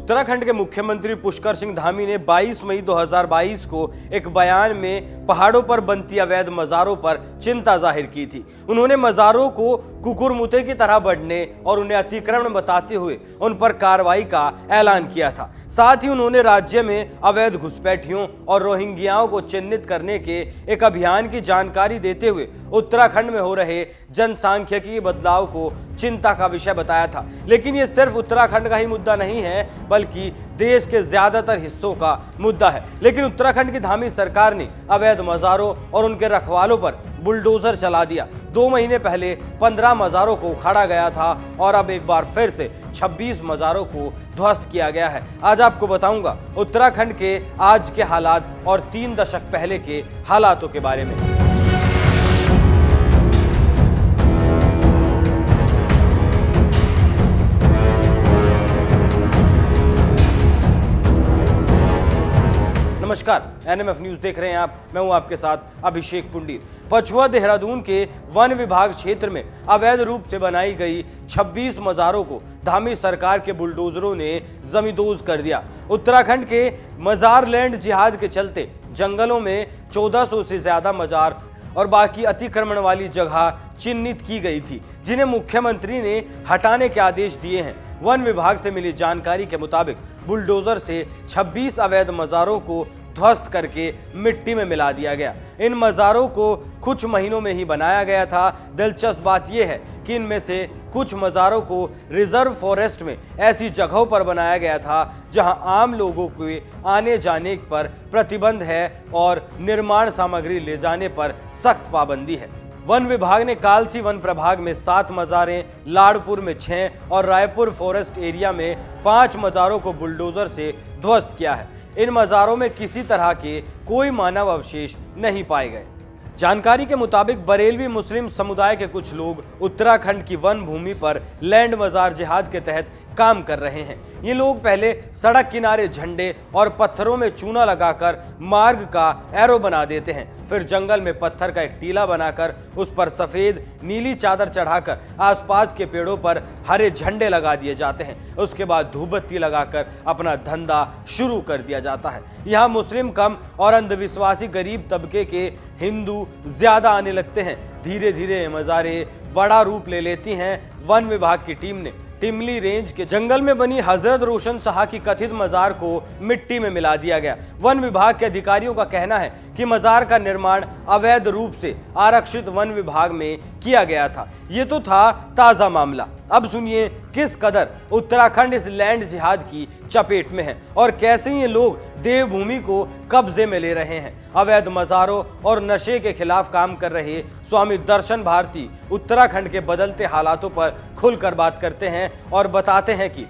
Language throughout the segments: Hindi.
उत्तराखंड के मुख्यमंत्री पुष्कर सिंह धामी ने 22 मई 2022 को एक बयान में पहाड़ों पर बनती अवैध मज़ारों पर चिंता जाहिर की थी। उन्होंने मज़ारों को कुकुरमुते की तरह बढ़ने और उन्हें अतिक्रमण बताते हुए उन पर कार्रवाई का ऐलान किया था। साथ ही उन्होंने राज्य में अवैध घुसपैठियों और रोहिंग्याओं को चिन्हित करने के एक अभियान की जानकारी देते हुए उत्तराखंड में हो रहे जनसांख्यिकी बदलाव को चिंता का विषय बताया था। लेकिन ये सिर्फ उत्तराखंड का ही मुद्दा नहीं है, बल्कि देश के ज्यादातर हिस्सों का मुद्दा है। लेकिन उत्तराखंड की धामी सरकार ने अवैध मज़ारों और उनके रखवालों पर बुलडोजर चला दिया। 2 महीने पहले 15 मज़ारों को उखाड़ा गया था और अब एक बार फिर से 26 मज़ारों को ध्वस्त किया गया है। आज आपको बताऊंगा उत्तराखंड के आज के हालात और 3 दशक पहले के हालातों के बारे में। नमस्कार, एनएमएफ न्यूज देख रहे हैं आप। मैं हूं आपके साथ अभिषेक पुंडीर। पछुआ देहरादून के वन विभाग क्षेत्र में अवैध रूप से बनाई गई 26 मज़ारों को धामी सरकार के बुलडोजरों ने जमींदोज कर दिया। उत्तराखंड के मज़ार लैंड जिहाद के चलते जंगलों में 1400 से ज्यादा मज़ार और बाकी अतिक्रमण वाली जगह चिन्हित की गई थी, जिन्हें मुख्यमंत्री ने हटाने के आदेश दिए हैं। वन विभाग से मिली जानकारी के मुताबिक बुलडोजर से 26 अवैध मज़ारों को ध्वस्त करके मिट्टी में मिला दिया गया। इन मज़ारों को कुछ महीनों में ही बनाया गया था। दिलचस्प बात यह है कि इनमें से कुछ मज़ारों को रिजर्व फॉरेस्ट में ऐसी जगहों पर बनाया गया था जहां आम लोगों के आने जाने पर प्रतिबंध है और निर्माण सामग्री ले जाने पर सख्त पाबंदी है। वन विभाग ने कालसी वन प्रभाग में 7 मज़ारें, लाड़पुर में 6 और रायपुर फॉरेस्ट एरिया में 5 मज़ारों को बुलडोजर से ध्वस्त किया है। इन मज़ारों में किसी तरह के कोई मानव अवशेष नहीं पाए गए। जानकारी के मुताबिक बरेलवी मुस्लिम समुदाय के कुछ लोग उत्तराखंड की वन भूमि पर लैंड मज़ार जिहाद के तहत काम कर रहे हैं। ये लोग पहले सड़क किनारे झंडे और पत्थरों में चूना लगाकर मार्ग का एरो बना देते हैं, फिर जंगल में पत्थर का एक टीला बनाकर उस पर सफेद नीली चादर चढ़ाकर आसपास के पेड़ों पर हरे झंडे लगा दिए जाते हैं। उसके बाद धूप बत्ती लगाकर अपना धंधा शुरू कर दिया जाता है। यहाँ मुस्लिम कम और अंधविश्वासी गरीब तबके के हिंदू ज्यादा आने लगते हैं। धीरे धीरे मज़ारें बड़ा रूप ले लेती हैं। वन विभाग की टीम ने टिमली रेंज के जंगल में बनी हजरत रोशन शाह की कथित मज़ार को मिट्टी में मिला दिया गया। वन विभाग के अधिकारियों का कहना है कि मज़ार का निर्माण अवैध रूप से आरक्षित वन विभाग में किया गया था। ये तो था ताज़ा मामला। अब सुनिए किस कदर उत्तराखंड इस लैंड जिहाद की चपेट में है और कैसे ये लोग देवभूमि को कब्जे में ले रहे हैं। अवैध मज़ारों और नशे के खिलाफ काम कर रहे स्वामी दर्शन भारती उत्तराखंड के बदलते हालातों पर खुलकर बात करते हैं और बताते हैं कि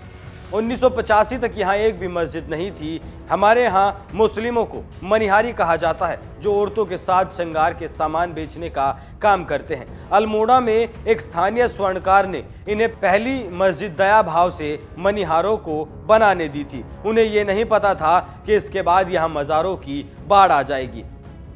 1985 तक यहाँ एक भी मस्जिद नहीं थी। हमारे यहाँ मुस्लिमों को मनिहारी कहा जाता है, जो औरतों के साथ श्रृंगार के सामान बेचने का काम करते हैं। अल्मोड़ा में एक स्थानीय स्वर्णकार ने इन्हें पहली मस्जिद दया भाव से मनिहारों को बनाने दी थी। उन्हें ये नहीं पता था कि इसके बाद यहाँ मज़ारों की बाढ़ आ जाएगी।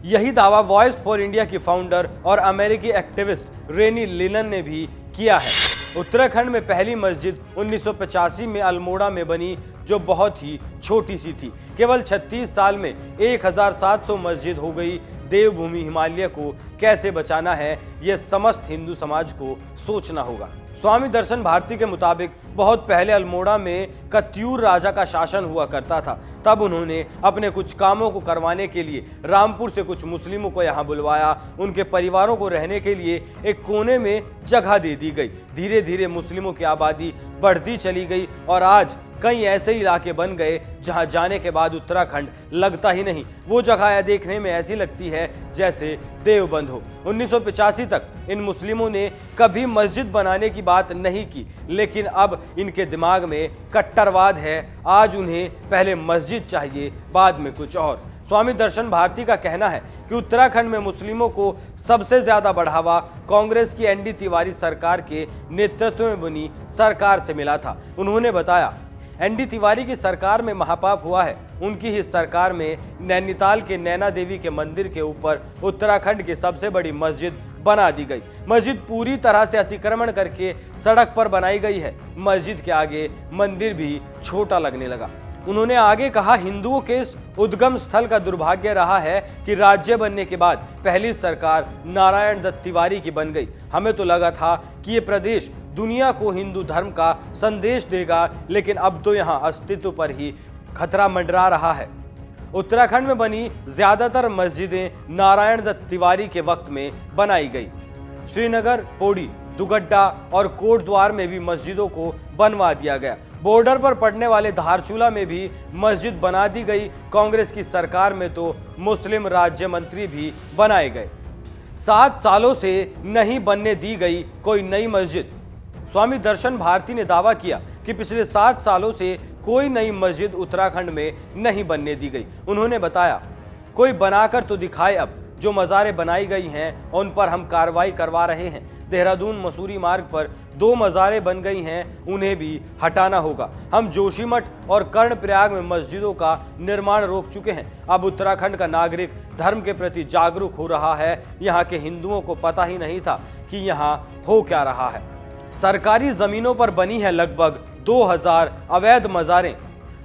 यही दावा वॉइस फॉर इंडिया की फाउंडर और अमेरिकी एक्टिविस्ट रेनी लिलन ने भी किया है। उत्तराखंड में पहली मस्जिद 1985 में अल्मोड़ा में बनी, जो बहुत ही छोटी सी थी। केवल 36 साल में 1700 मस्जिद हो गई। देवभूमि हिमालय को कैसे बचाना है, यह समस्त हिंदू समाज को सोचना होगा। स्वामी दर्शन भारती के मुताबिक बहुत पहले अल्मोड़ा में कत्यूर राजा का शासन हुआ करता था। तब उन्होंने अपने कुछ कामों को करवाने के लिए रामपुर से कुछ मुस्लिमों को यहाँ बुलवाया। उनके परिवारों को रहने के लिए एक कोने में जगह दे दी गई। धीरे धीरे मुस्लिमों की आबादी बढ़ती चली गई और आज कई ऐसे इलाके बन गए जहां जाने के बाद उत्तराखंड लगता ही नहीं। वो जगह देखने में ऐसी लगती है जैसे देवबंद हो। 1985 तक इन मुस्लिमों ने कभी मस्जिद बनाने की बात नहीं की, लेकिन अब इनके दिमाग में कट्टरवाद है। आज उन्हें पहले मस्जिद चाहिए, बाद में कुछ और। स्वामी दर्शन भारती का कहना है कि उत्तराखंड में मुस्लिमों को सबसे ज्यादा बढ़ावा कांग्रेस की एनडी तिवारी सरकार के नेतृत्व में बनी सरकार से मिला था। उन्होंने बताया, एनडी तिवारी की सरकार में महापाप हुआ है। उनकी ही सरकार में नैनीताल के नैना देवी के मंदिर के ऊपर उत्तराखंड की सबसे बड़ी मस्जिद बना दी गई। मस्जिद पूरी तरह से अतिक्रमण करके सड़क पर बनाई गई है। मस्जिद के आगे मंदिर भी छोटा लगने लगा। उन्होंने आगे कहा, हिंदुओं के इस उद्गम स्थल का दुर्भाग्य रहा है कि राज्य बनने के बाद पहली सरकार नारायण दत्त तिवारी की बन गई। हमें तो लगा था कि ये प्रदेश दुनिया को हिंदू धर्म का संदेश देगा, लेकिन अब तो यहाँ अस्तित्व पर ही खतरा मंडरा रहा है। उत्तराखंड में बनी ज्यादातर मस्जिदें नारायण दत्त तिवारी के वक्त में बनाई गई। श्रीनगर, पौड़ी, दुगड्डा और कोटद्वार में भी मस्जिदों को बनवा दिया गया। बॉर्डर पर पड़ने वाले धारचूला में भी मस्जिद बना दी गई। कांग्रेस की सरकार में तो मुस्लिम राज्य मंत्री भी बनाए गए। 7 सालों से नहीं बनने दी गई कोई नई मस्जिद। स्वामी दर्शन भारती ने दावा किया कि पिछले 7 सालों से कोई नई मस्जिद उत्तराखंड में नहीं बनने दी गई। उन्होंने बताया, कोई बनाकर तो दिखाए। अब जो मज़ारें बनाई गई हैं उन पर हम कार्रवाई करवा रहे हैं। देहरादून मसूरी मार्ग पर 2 मज़ारें बन गई हैं, उन्हें भी हटाना होगा। हम जोशीमठ और कर्णप्रयाग में मस्जिदों का निर्माण रोक चुके हैं। अब उत्तराखंड का नागरिक धर्म के प्रति जागरूक हो रहा है। यहाँ के हिंदुओं को पता ही नहीं था कि यहाँ हो क्या रहा है। सरकारी जमीनों पर बनी है लगभग 2000 अवैध मज़ारें।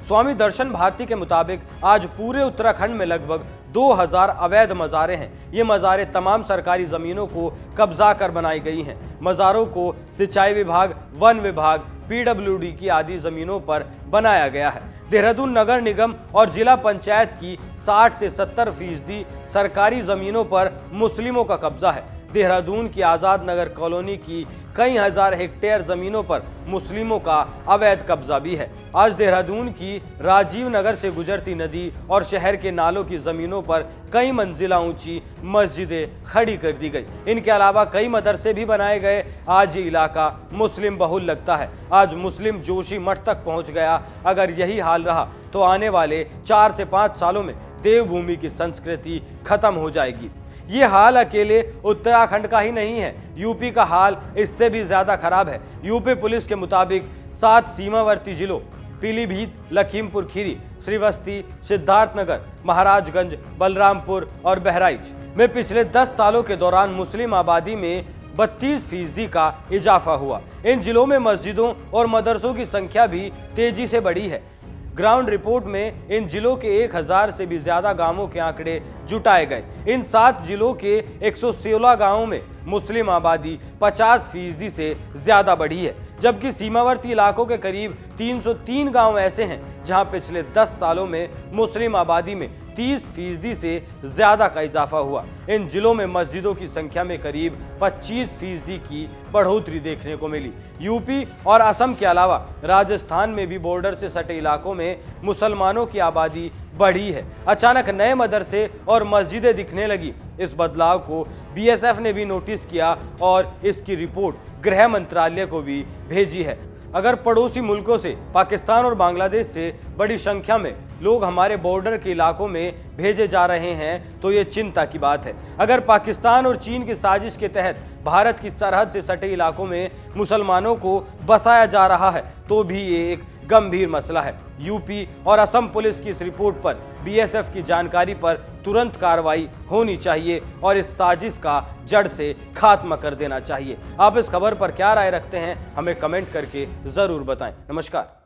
स्वामी दर्शन भारती के मुताबिक आज पूरे उत्तराखंड में लगभग 2000 अवैध मज़ारें हैं। ये मज़ारें तमाम सरकारी ज़मीनों को कब्जा कर बनाई गई हैं। मज़ारों को सिंचाई विभाग, वन विभाग, पीडब्ल्यूडी की आदि ज़मीनों पर बनाया गया है। देहरादून नगर निगम और जिला पंचायत की 60 से 70% सरकारी ज़मीनों पर मुस्लिमों का कब्जा है। देहरादून की आज़ाद नगर कॉलोनी की कई हजार हेक्टेयर जमीनों पर मुस्लिमों का अवैध कब्जा भी है। आज देहरादून की राजीव नगर से गुजरती नदी और शहर के नालों की जमीनों पर कई मंजिला ऊंची मस्जिदें खड़ी कर दी गई। इनके अलावा कई मदरसे भी बनाए गए। आज ये इलाका मुस्लिम बहुल लगता है। आज मुस्लिम जोशीमठ तक पहुंच गया। अगर यही हाल रहा तो आने वाले 4 से 5 सालों में देवभूमि की संस्कृति खत्म हो जाएगी। ये हाल अकेले उत्तराखंड का ही नहीं है, यूपी का हाल इससे भी ज्यादा खराब है। यूपी पुलिस के मुताबिक 7 सीमावर्ती जिलों पीलीभीत, लखीमपुर खीरी, श्रीवस्ती, सिद्धार्थनगर, महाराजगंज, बलरामपुर और बहराइच में पिछले 10 सालों के दौरान मुस्लिम आबादी में 32% का इजाफा हुआ। इन जिलों में मस्जिदों और मदरसों की संख्या भी तेजी से बढ़ी है। ग्राउंड रिपोर्ट में इन जिलों के 1000 से भी ज्यादा गांवों के आंकड़े जुटाए गए। इन 7 जिलों के 116 गांवों में मुस्लिम आबादी 50% से ज्यादा बढ़ी है, जबकि सीमावर्ती इलाकों के करीब 303 गांव ऐसे हैं जहां पिछले 10 सालों में मुस्लिम आबादी में 30% से ज्यादा का इजाफा हुआ। इन जिलों में मस्जिदों की संख्या में करीब 25% की बढ़ोतरी देखने को मिली। यूपी और असम के अलावा राजस्थान में भी बॉर्डर से सटे इलाकों में मुसलमानों की आबादी बढ़ी है। अचानक नए मदरसे और मस्जिदें दिखने लगी। इस बदलाव को बीएसएफ ने भी नोटिस किया और इसकी रिपोर्ट गृह मंत्रालय को भी भेजी है। अगर पड़ोसी मुल्कों से, पाकिस्तान और बांग्लादेश से बड़ी संख्या में लोग हमारे बॉर्डर के इलाकों में भेजे जा रहे हैं तो ये चिंता की बात है। अगर पाकिस्तान और चीन की साजिश के तहत भारत की सरहद से सटे इलाकों में मुसलमानों को बसाया जा रहा है तो भी ये एक गंभीर मसला है। यूपी और असम पुलिस की इस रिपोर्ट पर बीएसएफ की जानकारी पर तुरंत कार्रवाई होनी चाहिए और इस साजिश का जड़ से खात्मा कर देना चाहिए। आप इस खबर पर क्या राय रखते हैं, हमें कमेंट करके जरूर बताएं। नमस्कार।